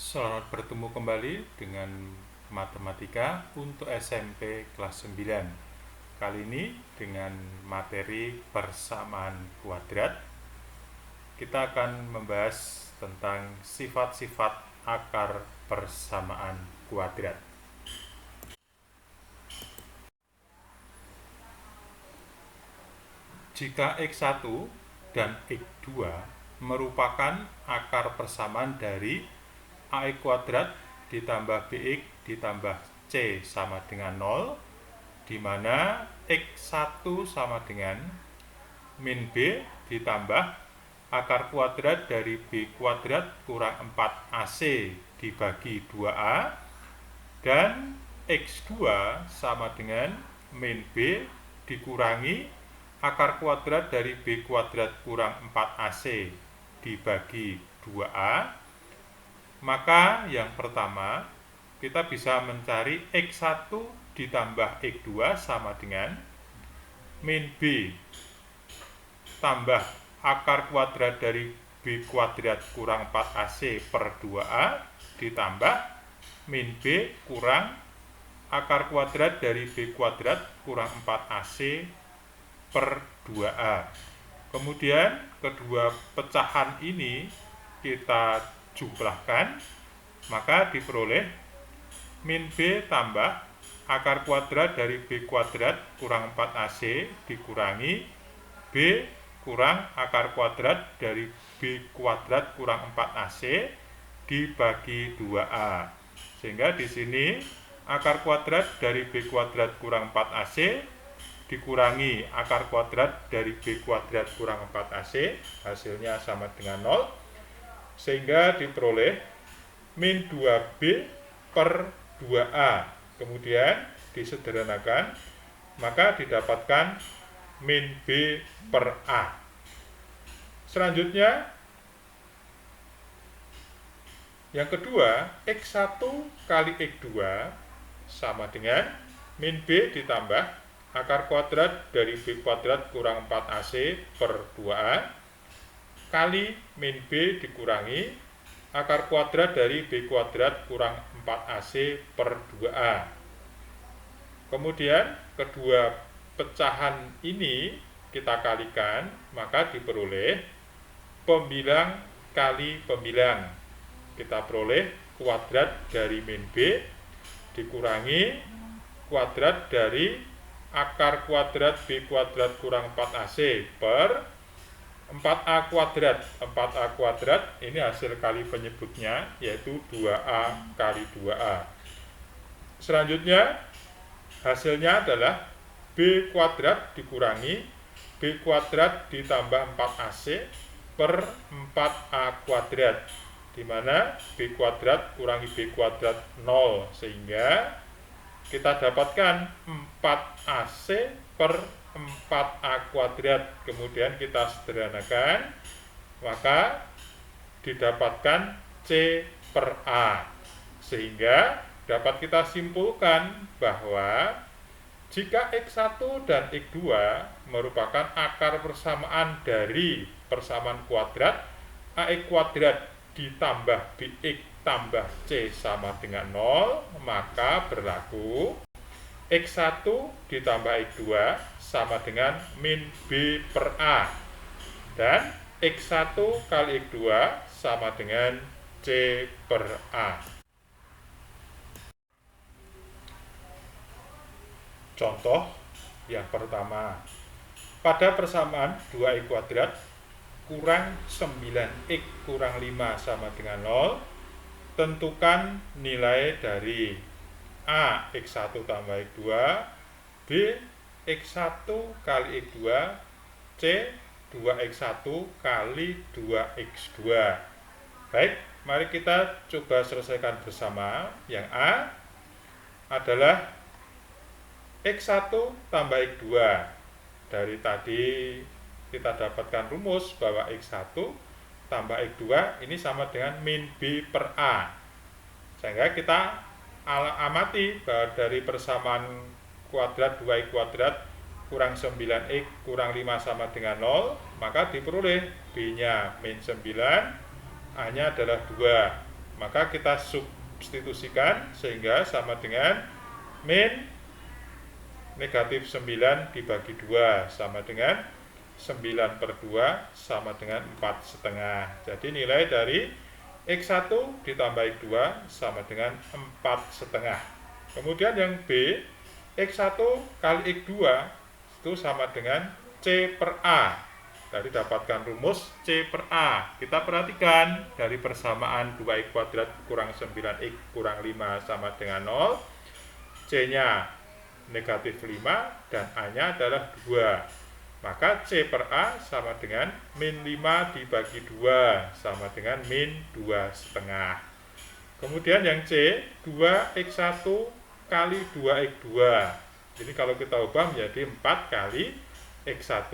Selamat bertemu kembali dengan matematika untuk SMP kelas 9. Kali ini dengan materi persamaan kuadrat. Kita akan membahas tentang sifat-sifat akar persamaan kuadrat. Jika X1 dan X2 merupakan akar persamaan dari AX kuadrat ditambah BX ditambah C sama dengan 0, di mana X1 sama dengan min B ditambah akar kuadrat dari B kuadrat kurang 4AC dibagi 2A, dan X2 sama dengan min B dikurangi akar kuadrat dari B kuadrat kurang 4AC dibagi 2A. Maka yang pertama, kita bisa mencari X1 ditambah X2 sama dengan min B tambah akar kuadrat dari B kuadrat kurang 4AC per 2A ditambah min B kurang akar kuadrat dari B kuadrat kurang 4AC per 2A. Kemudian kedua pecahan ini kita jumlahkan, maka diperoleh min B tambah akar kuadrat dari B kuadrat kurang 4AC dikurangi B kurang akar kuadrat dari B kuadrat kurang 4AC dibagi 2A. Sehingga di sini akar kuadrat dari B kuadrat kurang 4AC dikurangi akar kuadrat dari B kuadrat kurang 4AC, hasilnya sama dengan 0. Sehingga diperoleh min 2B per 2A. Kemudian disederhanakan, maka didapatkan min B per A. Selanjutnya, yang kedua, X1 kali X2 sama dengan min B ditambah akar kuadrat dari B kuadrat kurang 4AC per 2A kali min B dikurangi akar kuadrat dari B kuadrat kurang 4AC per 2A. Kemudian kedua pecahan ini kita kalikan, maka diperoleh pembilang kali pembilang. Kita peroleh kuadrat dari min B dikurangi kuadrat dari akar kuadrat B kuadrat kurang 4AC per 4A kuadrat. 4A kuadrat ini hasil kali penyebutnya, yaitu 2A kali 2A. Selanjutnya hasilnya adalah B kuadrat dikurangi B kuadrat ditambah 4AC per 4A kuadrat, di mana B kuadrat kurangi B kuadrat 0, sehingga kita dapatkan 4AC per 4A kuadrat. Kemudian kita sederhanakan, maka didapatkan C per A. Sehingga dapat kita simpulkan bahwa jika X1 dan X2 merupakan akar persamaan dari persamaan kuadrat AX kuadrat ditambah BX tambah C sama dengan 0, maka berlaku X1 ditambah X2 sama dengan min B per A, dan X1 kali X2 sama dengan C per A. Contoh yang pertama, pada persamaan 2X kuadrat kurang 9X kurang 5 sama dengan 0, tentukan nilai dari A X1 tambah X2, B X1 kali X2, C 2X1 kali 2X2. Baik, mari kita coba selesaikan bersama. Yang A adalah X1 tambah X2. Dari tadi kita dapatkan rumus bahwa X1 tambah X2 ini sama dengan min B per A. Sehingga kita amati bahwa dari persamaan kuadrat 2X kuadrat kurang 9X kurang 5 sama dengan 0, maka diperoleh B-nya min 9, A-nya adalah 2. maka kita substitusikan sehingga sama dengan min negatif 9 dibagi 2 sama dengan 9/2 sama dengan 4,5. Jadi nilai dari X1 ditambah X2 sama dengan 4,5. Kemudian yang B, X1 kali X2 itu sama dengan C per A. Tadi dapatkan rumus C per A. Kita perhatikan dari persamaan 2X kuadrat kurang 9X kurang 5 sama dengan 0. C-nya negatif 5 dan A-nya adalah 2. Maka C per A sama dengan min 5 dibagi 2 sama dengan min 2,5. Kemudian yang C, 2X1 kali 2X2. Jadi kalau kita ubah menjadi 4 kali X1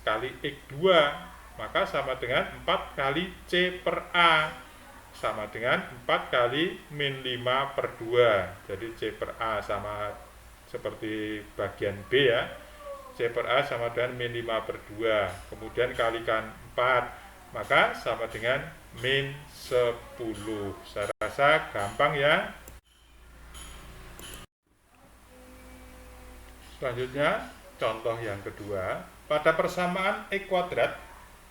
kali X2, maka sama dengan 4 kali C per A sama dengan 4 kali min 5/2. Jadi C per A sama seperti bagian B ya, C per A sama dengan min 5/2, kemudian kalikan 4, maka sama dengan min 10. Saya rasa gampang ya. Selanjutnya contoh yang kedua, pada persamaan X kuadrat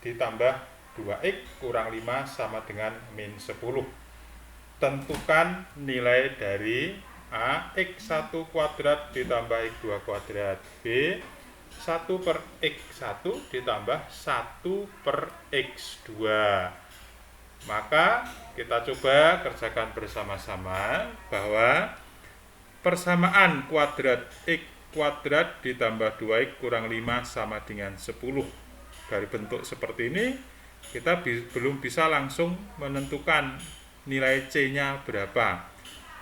ditambah 2X kurang 5 sama dengan min 10. Tentukan nilai dari A, X1 kuadrat ditambah X2 kuadrat. B, 1 per X1 ditambah 1 per X2. Maka kita coba kerjakan bersama-sama bahwa persamaan kuadrat X kuadrat ditambah 2X kurang 5 sama dengan 10. Dari bentuk seperti ini, kita belum bisa langsung menentukan nilai C-nya berapa.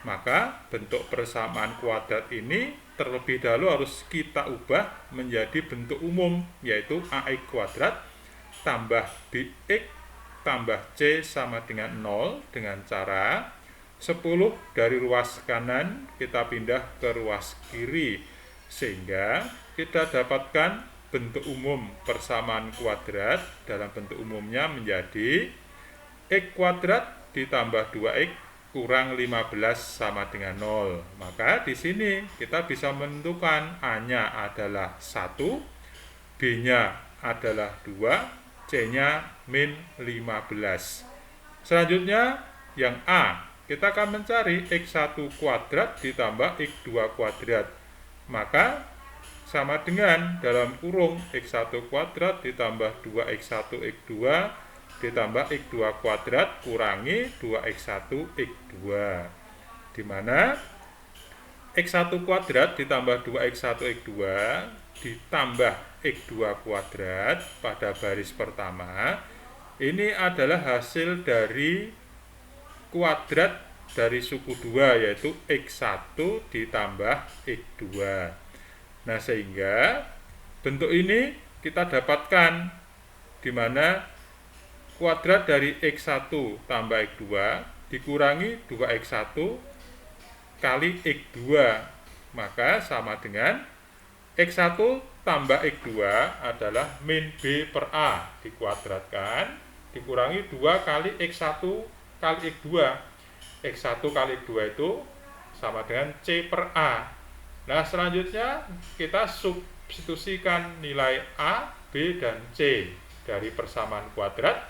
Maka bentuk persamaan kuadrat ini terlebih dahulu harus kita ubah menjadi bentuk umum, yaitu AX kuadrat tambah BX tambah C sama dengan 0 dengan cara 10 dari ruas kanan kita pindah ke ruas kiri, sehingga kita dapatkan bentuk umum persamaan kuadrat dalam bentuk umumnya menjadi X kuadrat ditambah 2X kurang 15 sama dengan 0. Maka di sini kita bisa menentukan A-nya adalah 1, B-nya adalah 2, C-nya min 15. Selanjutnya yang A, kita akan mencari X1 kuadrat ditambah X2 kuadrat. Maka sama dengan dalam kurung X1 kuadrat ditambah 2X1 X2 ditambah X2 kuadrat kurangi 2X1 X2, di mana X1 kuadrat ditambah 2X1 X2 ditambah X2 kuadrat pada baris pertama ini adalah hasil dari kuadrat dari suku 2, yaitu X1 ditambah X2. Nah, sehingga bentuk ini kita dapatkan di mana kuadrat dari X1 tambah X2 dikurangi 2X1 kali X2, maka sama dengan X1 tambah X2 adalah min B per A dikuadratkan dikurangi 2 kali X1 kali X2. X1 kali X2 itu sama dengan C per A. Nah, selanjutnya kita substitusikan nilai A, B, dan C dari persamaan kuadrat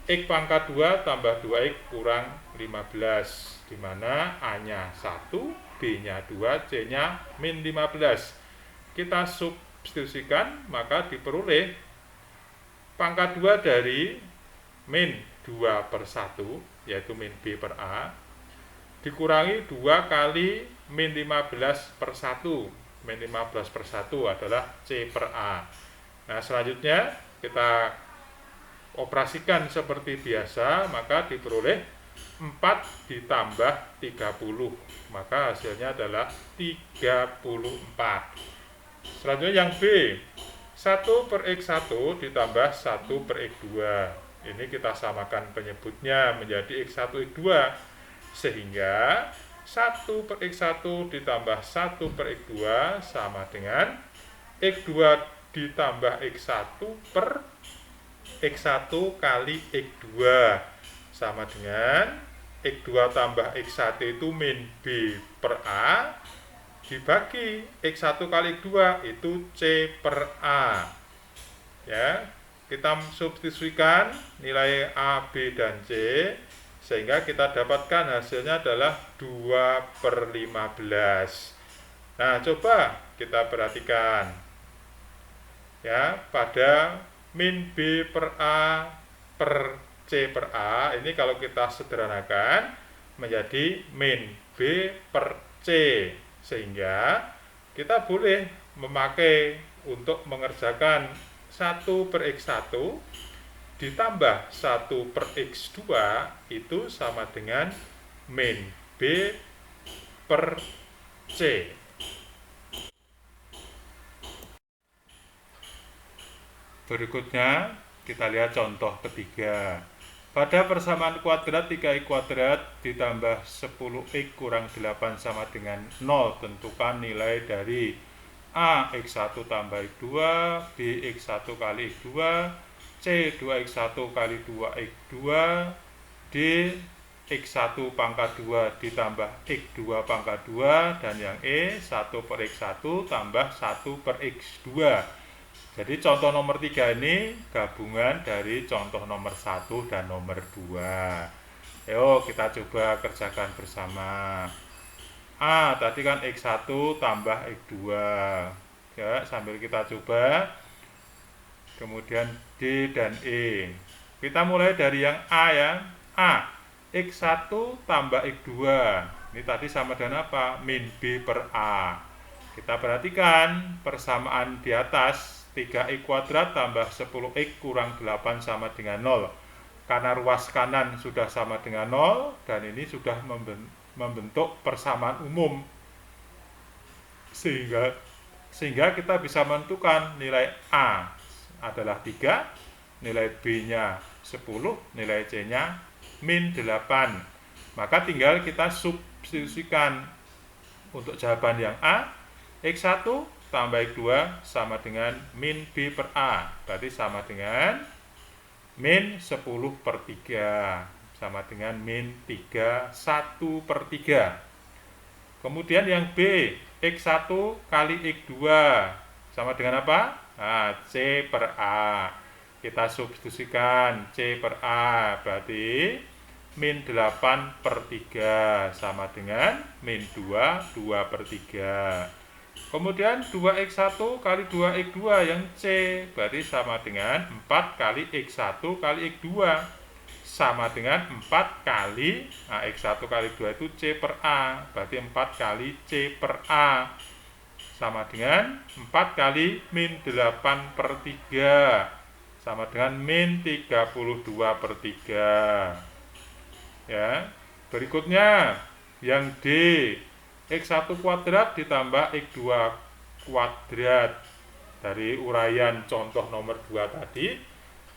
X pangkat 2 tambah 2X kurang 15, di mana A-nya 1, B-nya 2, C-nya min 15. Kita substitusikan, maka diperoleh pangkat 2 dari min 2 per 1, yaitu min B per A, dikurangi 2 kali min 15 per 1. Min 15 per 1 adalah C per A. Nah, selanjutnya kita operasikan seperti biasa, maka diperoleh 4 ditambah 30, maka hasilnya adalah 34. Selanjutnya yang B, 1 per X1 ditambah 1 per X2. Ini kita samakan penyebutnya menjadi X1 X2, sehingga 1 per X1 ditambah 1 per X2 sama dengan X2 ditambah X1 per X1 kali X2 sama dengan X2 tambah X1 itu min B per A, dibagi X1 kali X2 itu C per A. Ya, kita substitusikan nilai A, B, dan C, sehingga kita dapatkan hasilnya adalah 2/15. Nah, coba kita perhatikan ya, pada min B per A per C per A, ini kalau kita sederhanakan menjadi min B per C, sehingga kita boleh memakai untuk mengerjakan 1/X1 ditambah 1/X2 itu sama dengan min B per C. Berikutnya kita lihat contoh ketiga. Pada persamaan kuadrat 3x kuadrat ditambah 10x kurang 8 sama dengan 0. Tentukan nilai dari A X1 tambah X2, B X1 kali X2, C 2x1 kali 2x2, D X1 pangkat 2 ditambah X2 pangkat 2, dan yang E 1/X1 tambah 1/X2. Jadi contoh nomor 3 ini gabungan dari contoh nomor 1 dan nomor 2. Ayo kita coba kerjakan bersama. A tadi kan X1 tambah X2. Ya, sambil kita coba. Kemudian D dan E. Kita mulai dari yang A ya. A, X1 tambah X2. Ini tadi sama dengan apa? Min B per A. Kita perhatikan persamaan di atas. 3x kuadrat tambah 10x kurang 8 sama dengan 0. Karena ruas kanan sudah sama dengan 0, dan ini sudah membentuk persamaan umum. Sehingga kita bisa menentukan nilai A adalah 3, nilai B-nya 10, nilai C-nya min 8. Maka tinggal kita substitusikan untuk jawaban yang A, X1 tambah X2 sama dengan min B per A, berarti sama dengan min 10/3, sama dengan min 3 1/3. Kemudian yang B, X1 kali X2 sama dengan apa? Nah, C per A. Kita substitusikan C per A, berarti min 8/3 sama dengan min 2 2/3. Kemudian 2x1 kali 2x2 yang C, berarti sama dengan 4 kali x1 kali x2, sama dengan 4 kali, nah x1 kali 2 itu C per A, berarti 4 kali C per A, sama dengan 4 kali min 8/3, sama dengan min 32/3. Ya, berikutnya yang D, X1 kuadrat ditambah X2 kuadrat. Dari uraian contoh nomor 2 tadi,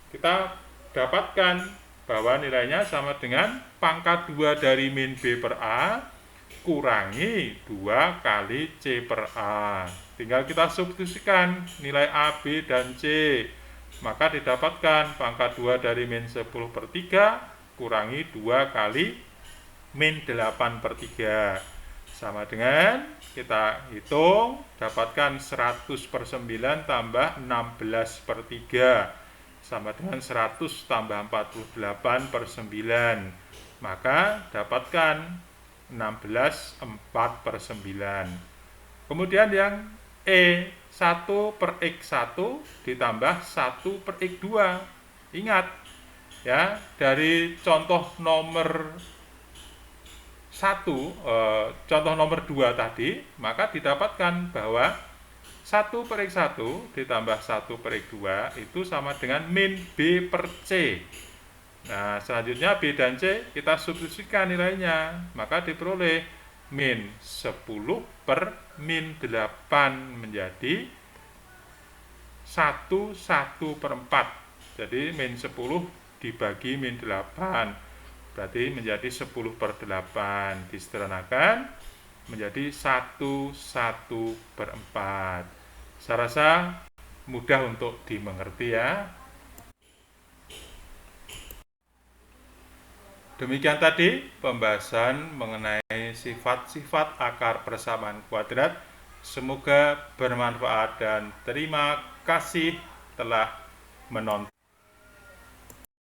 kita dapatkan bahwa nilainya sama dengan pangkat 2 dari min B per A kurangi 2 kali C per A. Tinggal kita substitusikan nilai A, B, dan C. Maka didapatkan pangkat 2 dari min 10/3 kurangi 2 kali min 8/3. Sama dengan kita hitung, dapatkan 100/9 tambah 16/3 sama dengan 100 tambah 48/9. Maka dapatkan 16 4/9. Kemudian yang E, 1/X1 ditambah 1/X2. Ingat ya, dari contoh nomor contoh nomor 2 tadi, maka didapatkan bahwa 1/X1 ditambah 1/X2 itu sama dengan min B per C. Nah, selanjutnya B dan C kita substitusikan nilainya, maka diperoleh min 10 per min 8 menjadi 1/4. Jadi min 10 dibagi min 8, berarti menjadi 10/8, disederhanakan menjadi 1/4. Saya rasa mudah untuk dimengerti ya. Demikian tadi pembahasan mengenai sifat-sifat akar persamaan kuadrat. Semoga bermanfaat dan terima kasih telah menonton.